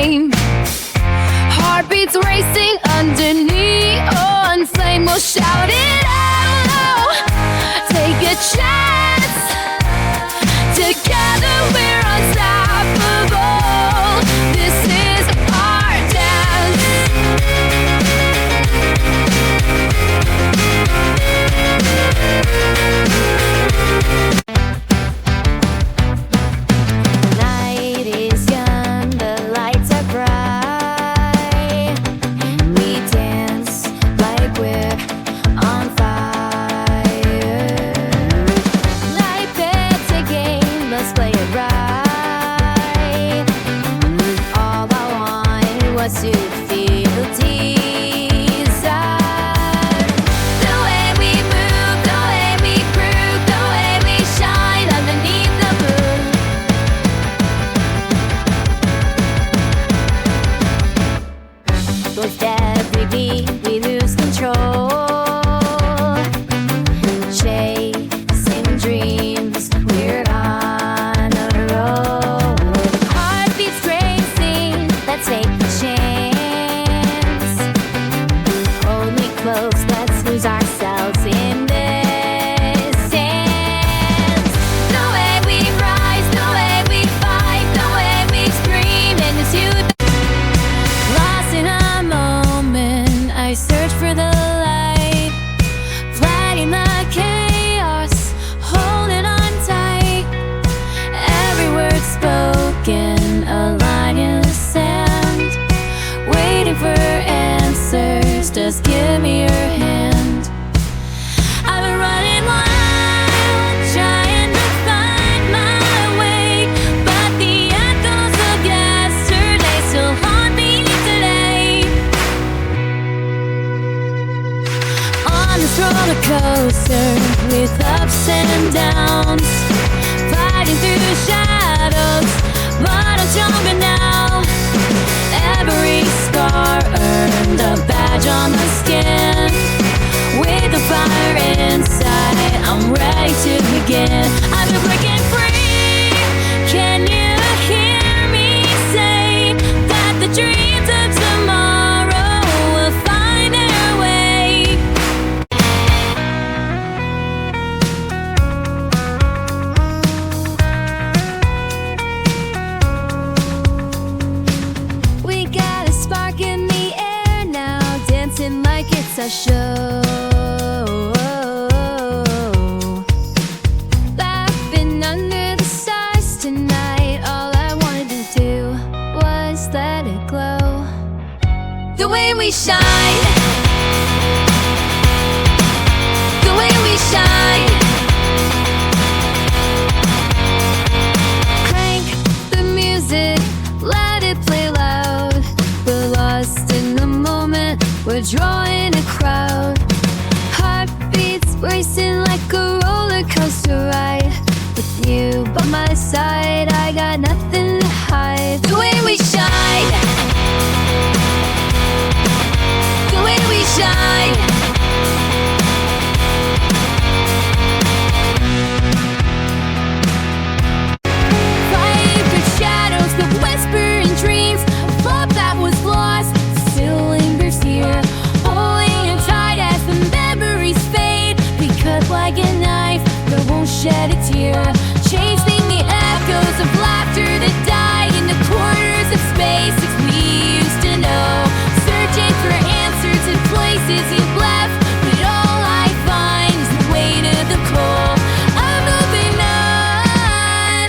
game. Heartbeats racing under neon flame. We'll shout it out, take a chance. Together we're unstoppable. This is our dance. Night is young, the lights are bright. We dance like we're on fire. Life is a game, let's play it right. All I wanted was to feel desire. The way we move, the way we groove, the way we shine underneath the moon. With every beat we lose control. Chasing dreams, we're on a roll. Heartbeats racing, let's take a chance. Hold me close, let's lose ourselves in this dance. The way we rise, the way we fight, the way we scream into the lost in a moment, I search for the light. Flagging the chaos, holding on tight. Every word spoken, a line in the sand. Waiting for answers, just give me your hand. I've been running wild, trying to find my way, but the echoes of yesterday still haunt me today. On this roller coaster with ups and downs, fighting through the shadows, but I'm stronger now. Every scar earned a badge on the skin. With the fire inside, I'm ready to begin. I've been breaking free. Can you hear me say that the dreams of tomorrow will find their way? We got a spark in the air now, dancing like it's a show. Laughing under the stars tonight. All I wanted to do was let it glow. The way we shine, the way we shine. Crank the music, let it play loud. We're lost in the moment, we're drawing a crowd. Heartbeats racing like a roller coaster ride. With you by my side, I got nothing to hide. The way we shine, the way we shine. Fight the shadows, the whispering dreams. A love that was lost still lingers here, holding you tight as the memories fade. We cut like a knife that won't shed a tear, chasing the echoes of laughter that died in the corners of spaces we used to know. Searching for answers in places you've left, but all I find is the weight of the cold. I'm moving on,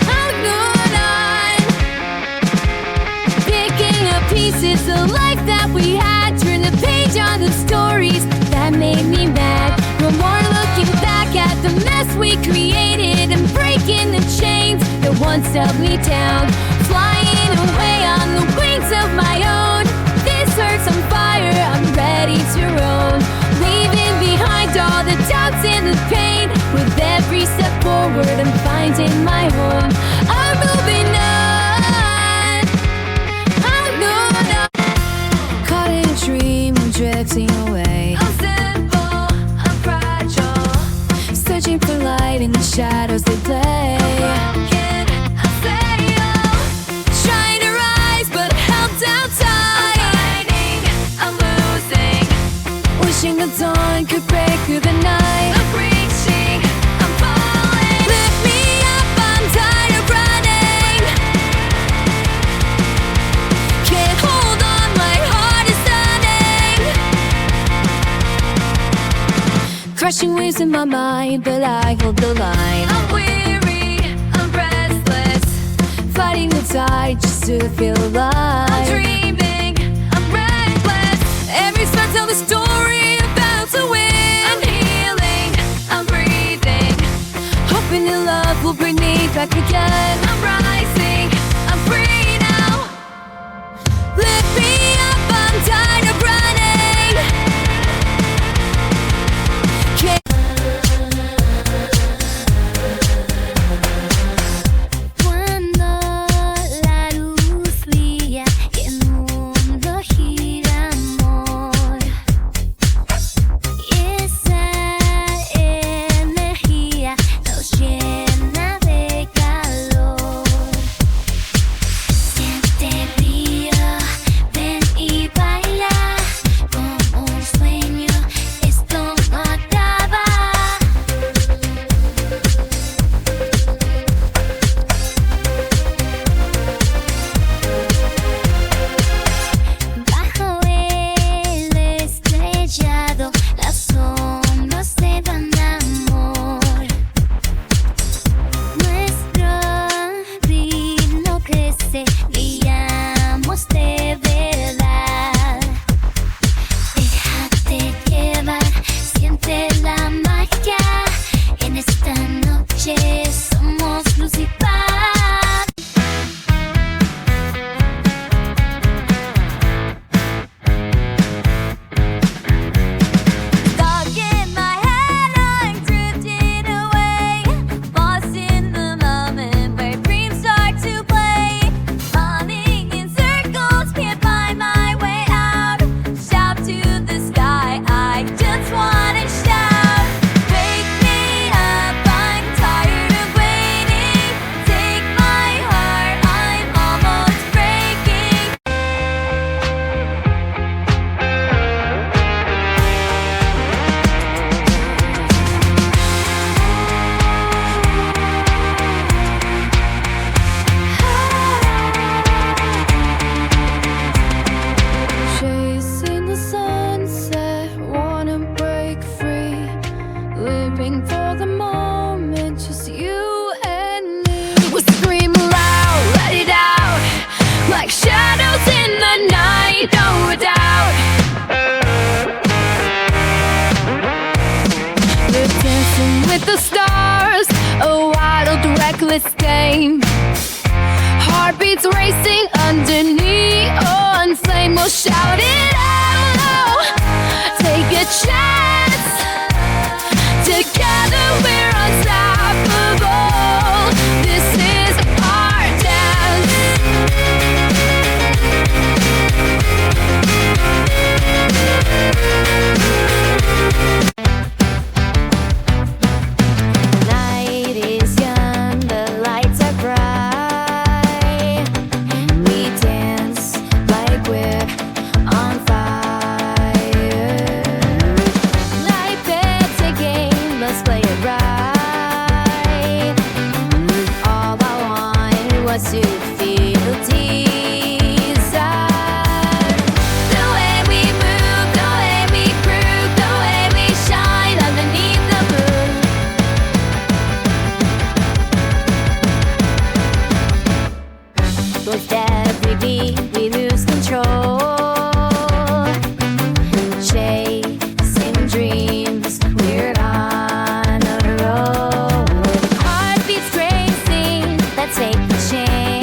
I'm going on, picking up pieces of life that we had. Turn the page on the stories that made me mad. No more looking back at the mess we created and breaking the chains that once held me down. Flying away on the wings of my own. This heart's on fire, I'm ready to roam. Leaving behind all the doubts and the pain. With every step forward, I'm finding my home. I'm moving on, I'm going on. Caught in a dream, I'm drifting away. I'm simple, I'm fragile, searching for light in the shadows they play. Broken, I fail, trying to rise Crashing waves in my mind, but I hold the line. I'm weary, I'm restless, fighting the tide just to feel alive. I'm dreaming, I'm reckless, every spell tells a story about to win. I'm healing, I'm breathing, hoping that love will bring me back again. I'm rising, I'm free now, lift me up, I'm tired of running. With the stars, a wild, reckless game. Heartbeats racing under neon flame. We'll shout it out, take a chance. Together we're unstoppable. This is our dance. To feel desire, the way we move, the way we groove, the way we shine underneath the moon. With every beat we lose control, chasing dreams, we're on a roll. Heartbeats racing, let's take a chance.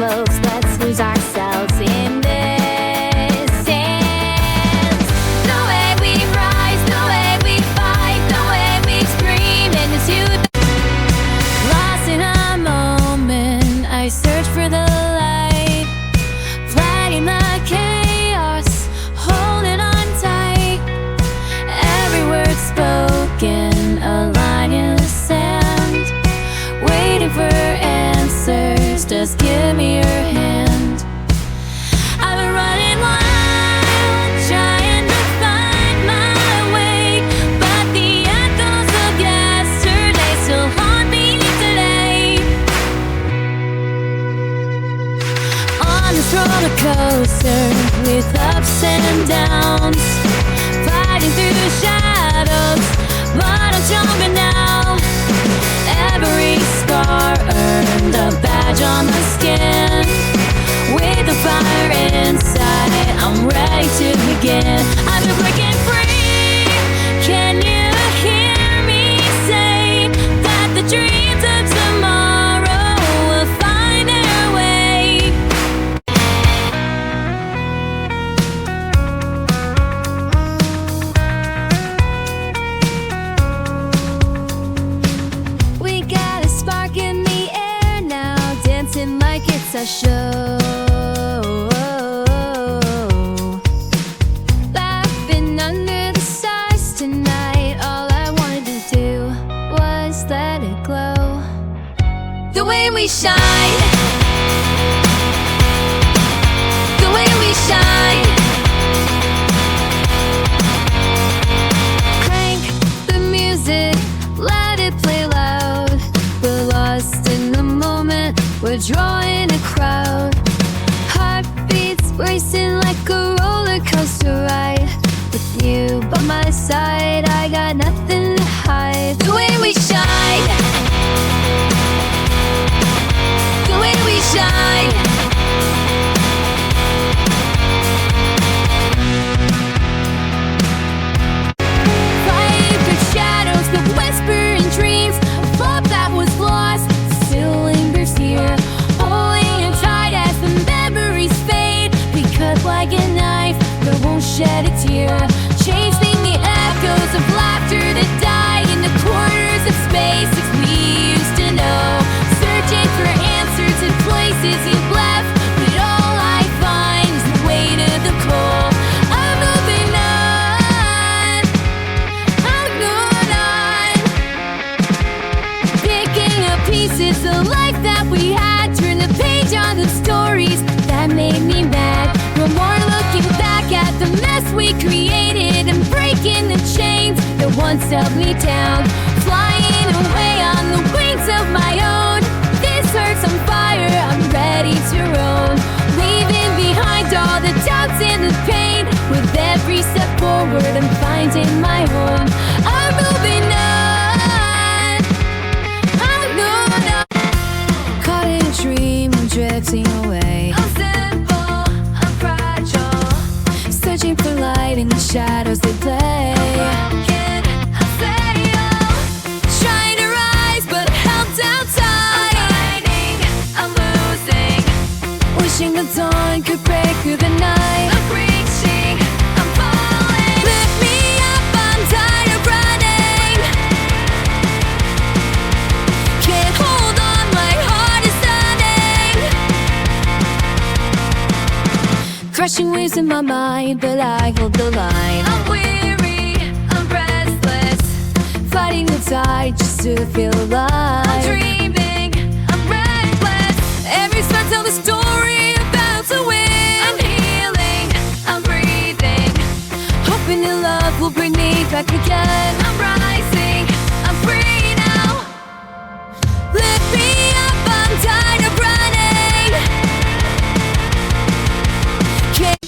Close, let's lose ourselves in this dance. The way we rise, the way we fight, the way we scream into the lost in a moment, I search for the light, fighting the chaos, holding on tight. Every word spoken, a line in the sand, waiting for answers. Just give me your hand. I've been running wild, trying to find my way, but the echoes of yesterday still haunt me today. On this roller coaster with ups and downs, fighting through the shadows, but I'm stronger now. Every scar earned a badge on my skin. With the fire inside, I'm ready to begin. I've been breaking free. Can you hear me say that the dreams of tomorrow will find their way? We got a spark in the air now, dancing like it's a show. Laughing under the stars tonight. All I wanted to do was let it glow. The way we shine, the way we shine. Crank the music, let it play loud. We're lost in the moment, we're drawing a crowd. Heartbeats racing like a roller coaster ride. With you by my side, I got nothing to hide. The way we shine, the way we shine. Fight the shadows, the whispering dreams of love that was lost still lingers here, holding it tight as the memories fade. We cut like a knife that won't shed a tear, chasing the echoes of laughter that die in the corners of spaces we used to know, searching for answers in places you've left, but all I find is the weight of the cold. I'm moving on, I'm going on, picking up pieces of life that we had, turn the page on the stories that made me mad. No more looking back at the mess we created and breaking the chains that once held me down, flying away on the wings of my own. This hurts on fire, I'm ready to roam, leaving behind all the doubts and the pain. With every step forward, I'm finding my home. I'm moving on, I'm going on. Caught in a dream, I'm drifting away. I'm simple, I'm fragile, searching for light in the shadows they play. I'm broken, I fail, trying to rise but held down tight. I'm fighting, I'm losing, wishing the dawn could break through the night. I'm reaching, I'm falling. Lift me up, I'm tired of running. Can't hold on, my heart is stunning. Crushing waves in my mind, but I hold the line. I'm weary, I'm restless, fighting the tide just to feel alive. I'm dreaming, I'm reckless, every start tells the story about to win. I'm healing, I'm breathing, hoping that love will bring me back again. I'm rising, I'm free now. Lift me up, I'm tired of running. Can't